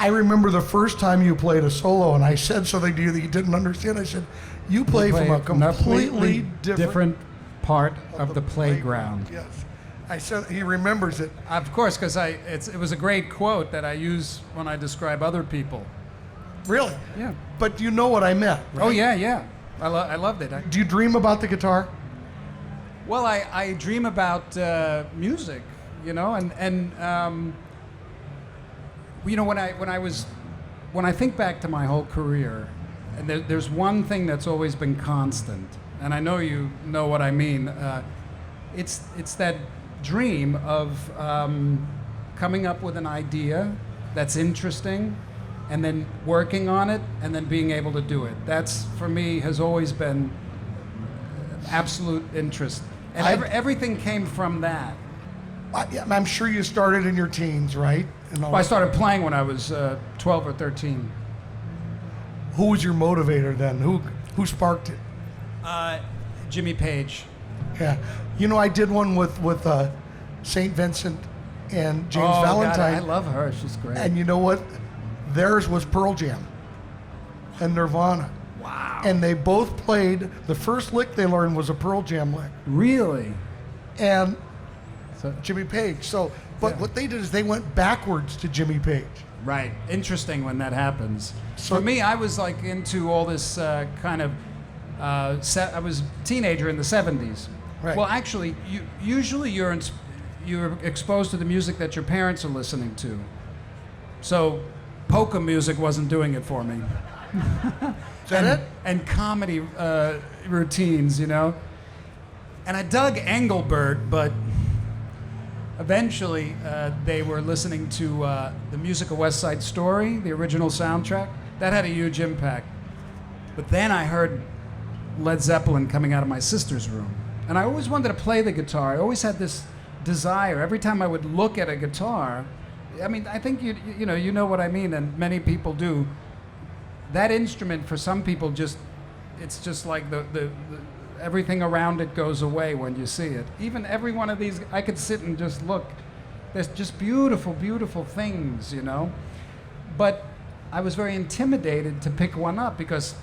I remember the first time you played a solo, and I said something to you that you didn't understand. I said, you play from a completely different part of the playground. Yes. I said he remembers it. Of course, because it was a great quote that I use when I describe other people. Really? Yeah. But you know what I meant, right? Oh, yeah. I loved it. Do you dream about the guitar? Well, I dream about music, and when I think back to my whole career, and there's one thing that's always been constant, and I know you know what I mean. It's that dream of coming up with an idea that's interesting, and then working on it, and then being able to do it. That's, for me, has always been absolute interest. And everything came from that. I'm sure you started in your teens, right? I started playing when I was 12 or 13. Who was your motivator then? Who sparked it? Jimmy Page. Yeah. I did one with St. Vincent and James Valentine. God, I love her. She's great. And you know what? Theirs was Pearl Jam and Nirvana. Wow. And they both played, the first lick they learned was a Pearl Jam lick. Really? And Jimmy Page. What they did is they went backwards to Jimmy Page. Right. Interesting when that happens. For me, I was like into all this kind of, I was a teenager in the 70s. Right. Well, actually, usually you're exposed to the music that your parents are listening to. So polka music wasn't doing it for me. Is that it? And comedy routines, And I dug Engelbert, but eventually they were listening to the music of West Side Story, the original soundtrack. That had a huge impact. But then I heard Led Zeppelin coming out of my sister's room. And I always wanted to play the guitar. I always had this desire. Every time I would look at a guitar, I mean, I think you know what I mean, and many people do. That instrument, for some people, it's just like the everything around it goes away when you see it. Even every one of these, I could sit and just look. There's just beautiful, beautiful things, But I was very intimidated to pick one up because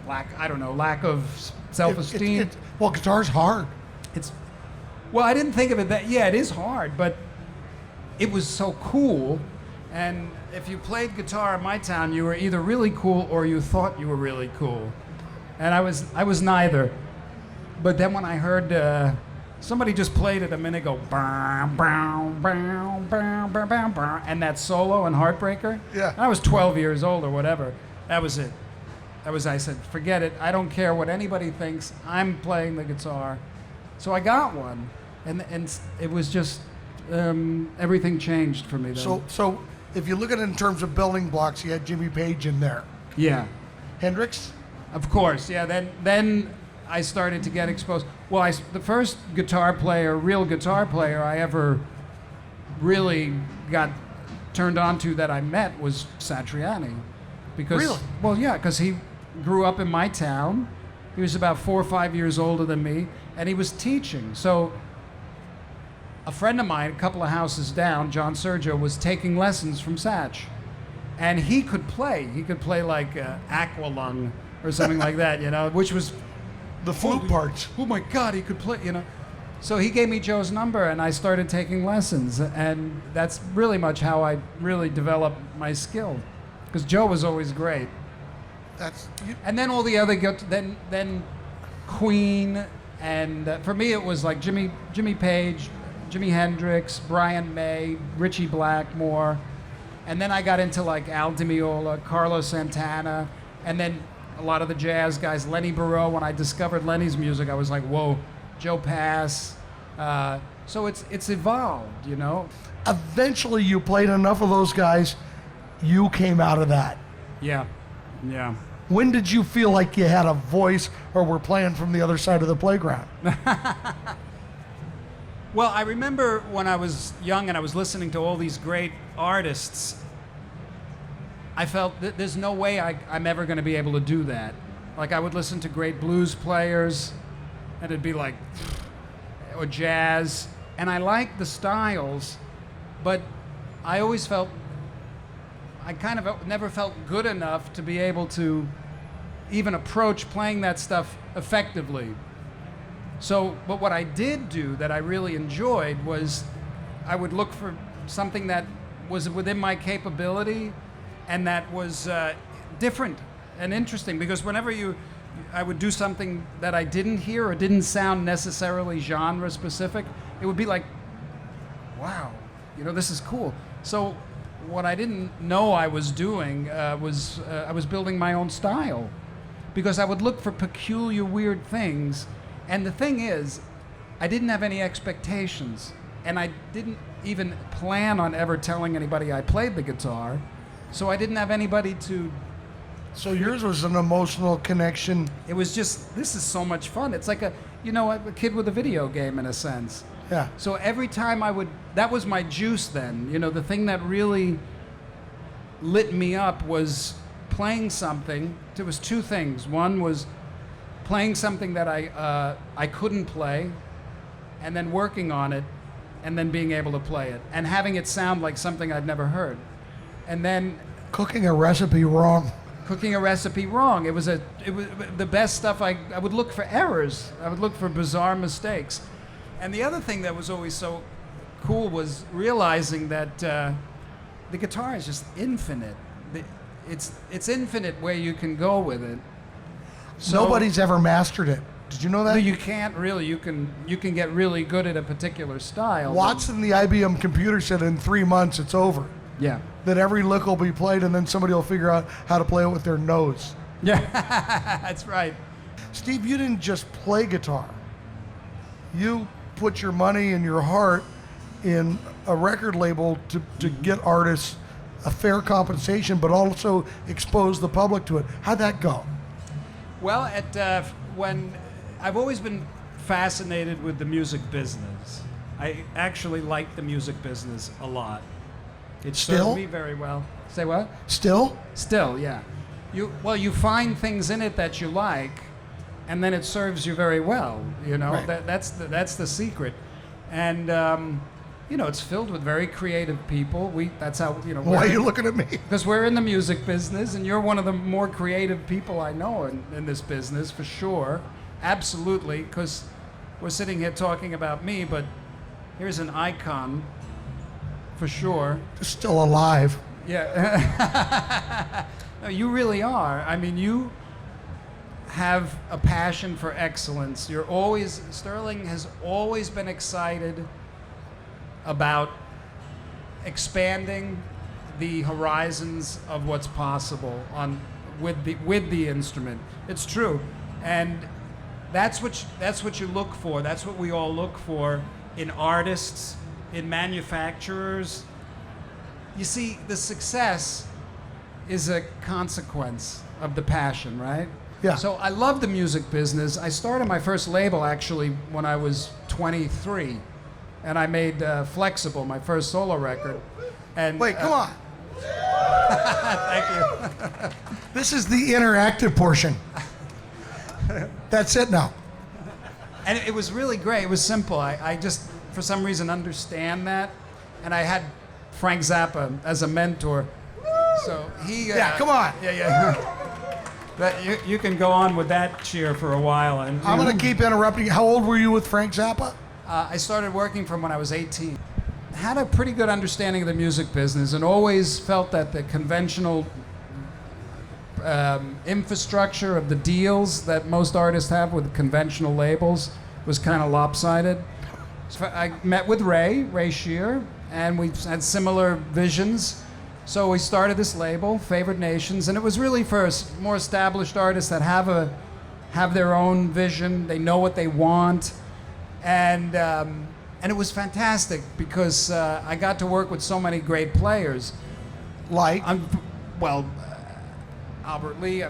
lack of self-esteem. Well, guitar's hard. Well, I didn't think of it that. Yeah, it is hard, but it was so cool. And if you played guitar in my town, you were either really cool or you thought you were really cool. And I was neither. But then when I heard somebody just played it a minute ago, and that solo and Heartbreaker. Yeah. I was 12 years old or whatever. That was it. I said, forget it. I don't care what anybody thinks. I'm playing the guitar. So I got one, and it was just everything changed for me then. So if you look at it in terms of building blocks, you had Jimmy Page in there. Yeah. Hendrix? Of course, yeah. Then I started to get exposed. Well, the first real guitar player I ever really got turned on to that I met was Satriani. Really? Well, yeah, because he grew up in my town. He was about 4 or 5 years older than me, and he was teaching. So a friend of mine, a couple of houses down, John Sergio, was taking lessons from Satch. And he could play. He could play like Aqualung or something like that, which was... The flute parts. Oh my God, he could play, So he gave me Joe's number, and I started taking lessons. And that's really much how I really developed my skill. Because Joe was always great. And then all the other... Then Queen, and for me it was like Jimmy Page, Jimi Hendrix, Brian May, Ritchie Blackmore. And then I got into like Al Di Meola, Carlos Santana, and then a lot of the jazz guys, Lenny Barreau. When I discovered Lenny's music, I was like, whoa, Joe Pass. So it's evolved, Eventually you played enough of those guys, you came out of that. Yeah. When did you feel like you had a voice or were playing from the other side of the playground? Well, I remember when I was young and I was listening to all these great artists, I felt that there's no way I'm ever going to be able to do that. Like I would listen to great blues players, and it'd be like, or jazz, and I liked the styles, but I always felt I kind of never felt good enough to be able to even approach playing that stuff effectively. So, but what I did do that I really enjoyed was I would look for something that was within my capability and that was different and interesting, because whenever I would do something that I didn't hear or didn't sound necessarily genre specific, it would be like, wow, this is cool. So what I didn't know I was doing was I was building my own style, because I would look for peculiar, weird things. And the thing is, I didn't have any expectations, and I didn't even plan on ever telling anybody I played the guitar, so I didn't have anybody to... So yours was an emotional connection. It was just, this is so much fun. It's like a kid with a video game in a sense. Yeah. So every time that was my juice then. The thing that really lit me up was playing something. There was two things. One was playing something that I couldn't play, and then working on it, and then being able to play it, and having it sound like something I'd never heard. And then... Cooking a recipe wrong. It was the best stuff. I would look for errors. I would look for bizarre mistakes. And the other thing that was always so cool was realizing that the guitar is just infinite. It's infinite where you can go with it. So nobody's ever mastered it. Did you know that? No, you can't really. You can get really good at a particular style. Watson, the IBM computer, said in 3 months it's over. Yeah. That every lick will be played, and then somebody will figure out how to play it with their nose. Yeah, that's right. Steve, you didn't just play guitar. You put your money and your heart in a record label to get artists a fair compensation, but also expose the public to it. How'd that go? Well, when I've always been fascinated with the music business. I actually like the music business a lot. It served me very well. Say what? Still, yeah. You find things in it that you like, and then it serves you very well. Right. That's the secret, and it's filled with very creative people. That's how Why are you looking at me? Because we're in the music business, and you're one of the more creative people I know in this business, for sure. Absolutely, because we're sitting here talking about me, but here's an icon, for sure. Still alive. Yeah. No, you really are. I mean, you have a passion for excellence. Sterling has always been excited about expanding the horizons of what's possible with the instrument. It's true, and that's what you look for. That's what we all look for in artists, in manufacturers. You see, the success is a consequence of the passion, right? Yeah. So I love the music business. I started my first label actually when I was 23. And I made Flexible, my first solo record. And wait, come on. Thank you. This is the interactive portion. That's it now. And it was really great. It was simple. I just, for some reason, understand that. And I had Frank Zappa as a mentor. So he... yeah, come on. Yeah. But you can go on with that cheer for a while. And I'm going to keep interrupting. How old were you with Frank Zappa? I started working from when I was 18. Had a pretty good understanding of the music business and always felt that the conventional infrastructure of the deals that most artists have with conventional labels was kind of lopsided. So I met with Ray Shear, and we had similar visions. So we started this label, Favored Nations, and it was really for more established artists that have their own vision. They know what they want. And it was fantastic because I got to work with so many great players. Like? Albert Lee,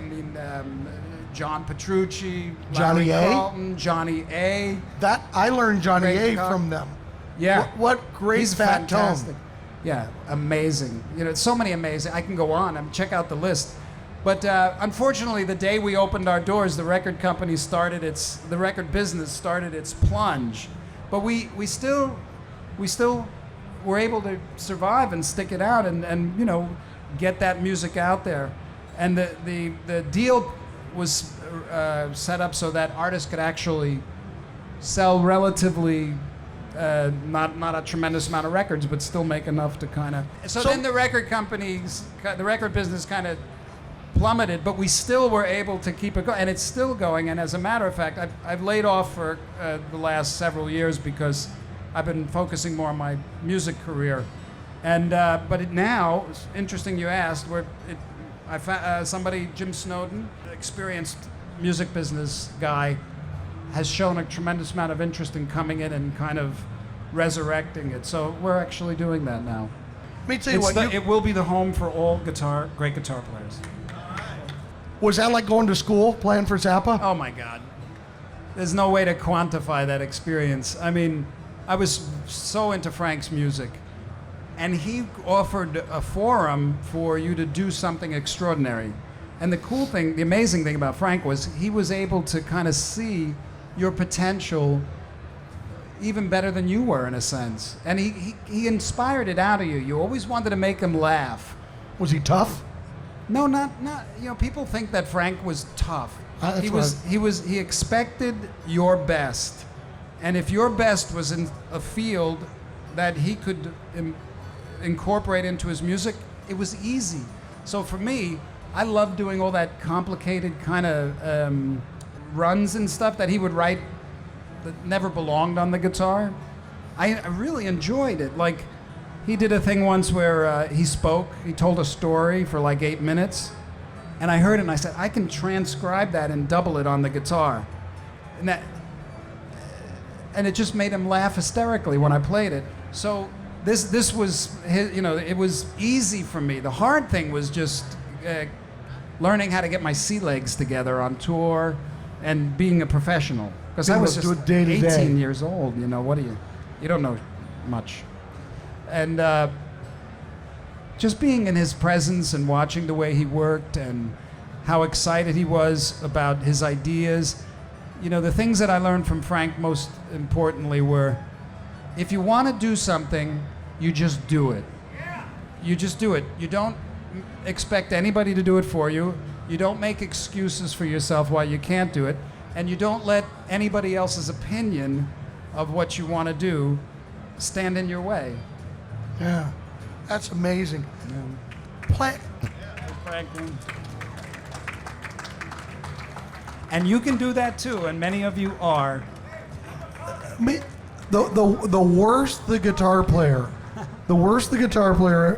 John Petrucci, Johnny Larry A? Carlton, Johnny A. That I learned Johnny A from them. Yeah. What great He's fat fantastic. tone. Yeah, amazing. So many amazing. I can go on. Check out the list. But unfortunately, the day we opened our doors, the record business started its plunge. But we still were able to survive and stick it out. And get that music out there. And the deal was set up so that artists could actually sell relatively not a tremendous amount of records, but still make enough to kind of. So then the record companies, the record business kind of plummeted, but we still were able to keep it going, and it's still going. And as a matter of fact, I've laid off for the last several years because I've been focusing more on my music career. And but now, it's interesting you asked. I found somebody, Jim Snowden, experienced music business guy, has shown a tremendous amount of interest in coming in and kind of resurrecting it. So we're actually doing that now. Let me tell you what. It will be the home for all great guitar players. Was that like going to school, playing for Zappa? Oh my God. There's no way to quantify that experience. I mean, I was so into Frank's music, and he offered a forum for you to do something extraordinary. And the cool thing, the amazing thing about Frank was he was able to kind of see your potential even better than you were, in a sense. And he inspired it out of you. You always wanted to make him laugh. Was he tough? No, not. You know, people think that Frank was tough. He expected your best, and if your best was in a field that he could incorporate into his music, it was easy. So for me, I love doing all that complicated kind of runs and stuff that he would write that never belonged on the guitar. I really enjoyed it. Like, he did a thing once where he told a story for like 8 minutes, and I heard it and I said, I can transcribe that and double it on the guitar. And it just made him laugh hysterically when I played it. So this was his, it was easy for me. The hard thing was just learning how to get my sea legs together on tour and being a professional. Because I was just 18 years old. You don't know much. And just being in his presence and watching the way he worked and how excited he was about his ideas. The things that I learned from Frank most importantly were, if you want to do something, you just do it. You just do it. You don't expect anybody to do it for you. You don't make excuses for yourself why you can't do it. And you don't let anybody else's opinion of what you want to do stand in your way. Yeah, that's amazing. Yeah. And you can do that too, and many of you are. The worse the guitar player,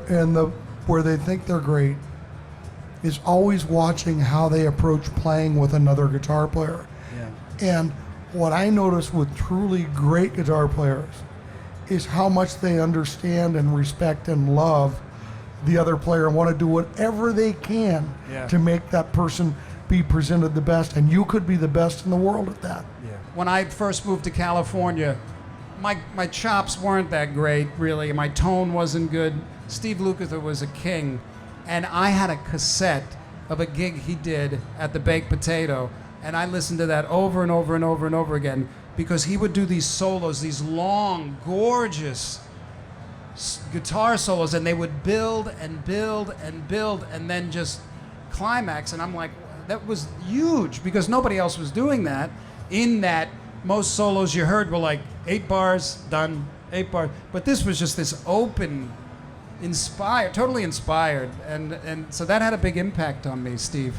and where they think they're great, is always watching how they approach playing with another guitar player. Yeah. And what I notice with truly great guitar players is how much they understand and respect and love the other player and want to do whatever they can to make that person be presented the best. And you could be the best in the world at that. Yeah. When I first moved to California, my chops weren't that great, really. My tone wasn't good. Steve Lukather was a king. And I had a cassette of a gig he did at the Baked Potato. And I listened to that over and over and over and over again, because he would do these solos, these long, gorgeous guitar solos, and they would build and build and build and then just climax. And I'm like, that was huge, because nobody else was doing that. In that, most solos you heard were like 8 bars, done, 8 bars. But this was just this open, inspired, totally inspired. And so that had a big impact on me, Steve.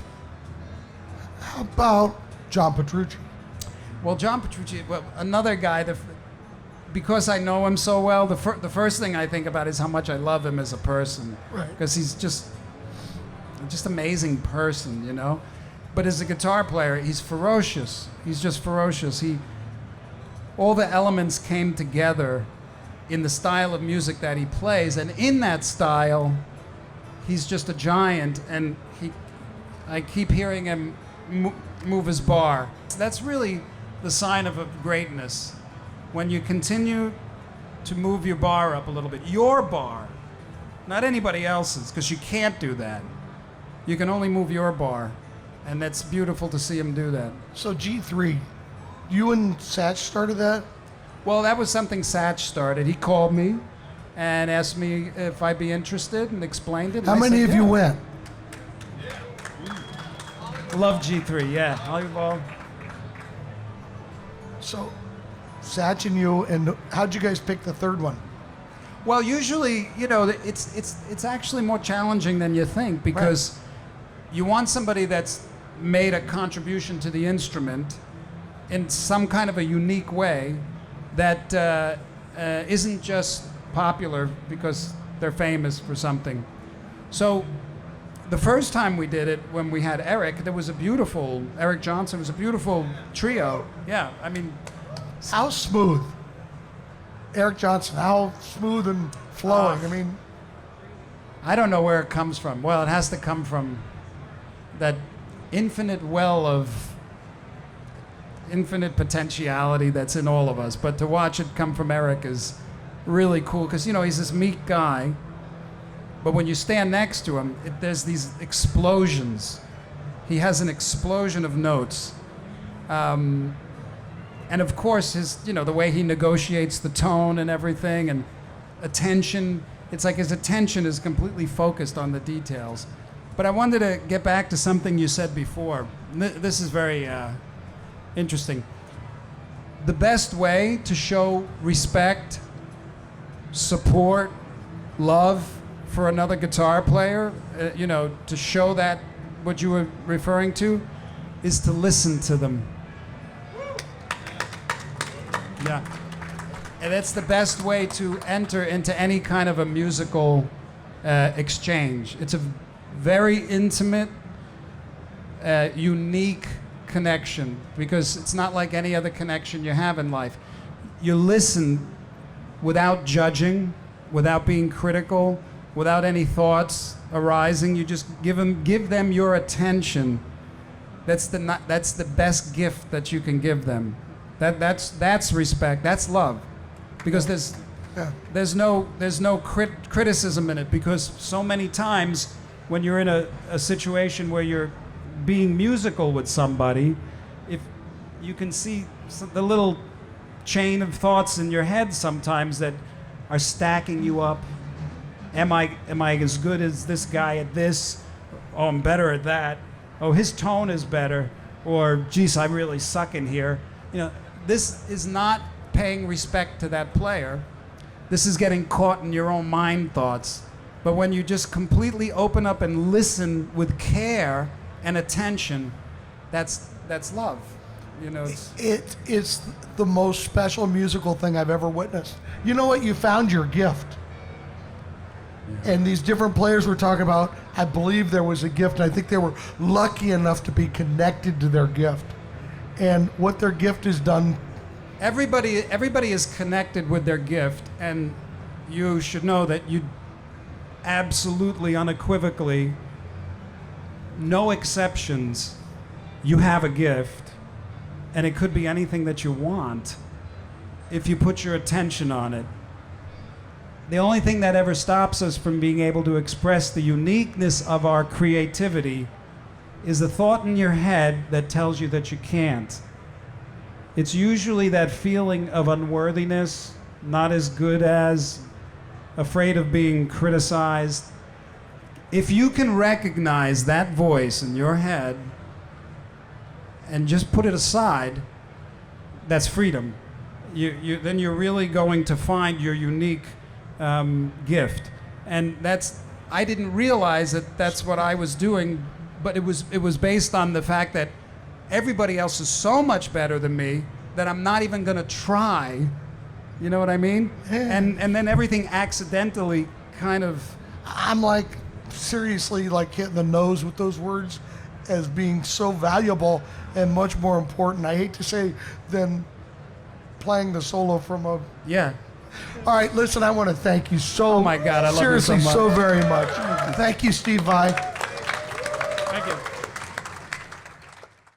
How about John Petrucci? Well, John Petrucci, another guy that, because I know him so well, the first thing I think about is how much I love him as a person. Right. Because he's just amazing person, But as a guitar player, he's ferocious. He's just ferocious. All the elements came together in the style of music that he plays, and in that style, he's just a giant. And I keep hearing him move his bar. That's really the sign of a greatness. When you continue to move your bar up a little bit, your bar, not anybody else's, because you can't do that. You can only move your bar, and that's beautiful to see him do that. So G3, you and Satch started that? Well, that was something Satch started. He called me, and asked me if I'd be interested and explained it. How and I many said, of you yeah. went? Love G3, yeah. Volleyball. So, Satch and you, and how'd you guys pick the third one? Well, usually, you know, it's actually more challenging than you think because you want somebody that's made a contribution to the instrument in some kind of a unique way that isn't just popular because they're famous for something. So the first time we did it, when we had Eric, Eric Johnson was a beautiful trio. Yeah, I mean, How smooth? Eric Johnson, how smooth and flowing. I mean, I don't know where it comes from. Well, it has to come from that infinite well of infinite potentiality that's in all of us. But to watch it come from Eric is really cool because, you know, he's this meek guy. But when you stand next to him, there's these explosions. He has an explosion of notes. And of course, the way he negotiates the tone and everything and attention, it's like his attention is completely focused on the details. But I wanted to get back to something you said before. This is very interesting. The best way to show respect, support, love for another guitar player, to show that what you were referring to, is to listen to them. Yeah. And that's the best way to enter into any kind of a musical exchange. It's a very intimate, unique connection because it's not like any other connection you have in life. You listen without judging, without being critical, without any thoughts arising. You just give them your attention. That's the best gift that you can give them. That's respect. That's love, because there's no criticism in it. Because so many times when you're in a situation where you're being musical with somebody, if you can see the little chain of thoughts in your head sometimes that are stacking you up. Am I as good as this guy at this? Oh, I'm better at that. Oh, his tone is better. Or, geez, I really suck in here. This is not paying respect to that player. This is getting caught in your own mind thoughts. But when you just completely open up and listen with care and attention, that's love. it's the most special musical thing I've ever witnessed. You know what? You found your gift. Yeah. And these different players we're talking about, I believe there was a gift, and I think they were lucky enough to be connected to their gift. And what their gift has done. Everybody is connected with their gift, and you should know that you absolutely, unequivocally, no exceptions, you have a gift, and it could be anything that you want if you put your attention on it. The only thing that ever stops us from being able to express the uniqueness of our creativity is the thought in your head that tells you that you can't. It's usually that feeling of unworthiness, not as good as, afraid of being criticized. If you can recognize that voice in your head and just put it aside, that's freedom. Then you're really going to find your unique gift. And I didn't realize that that's what I was doing, but it was based on the fact that everybody else is so much better than me that I'm not even going to try. You know what I mean? Yeah. And then everything accidentally kind of... I'm like seriously like hitting the nose with those words as being so valuable and much more important, I hate to say, than playing the solo from a... Yeah. All right, listen, I want to thank you so... Oh my God, I love you so seriously, much. so very much. Thank you, Steve Vai.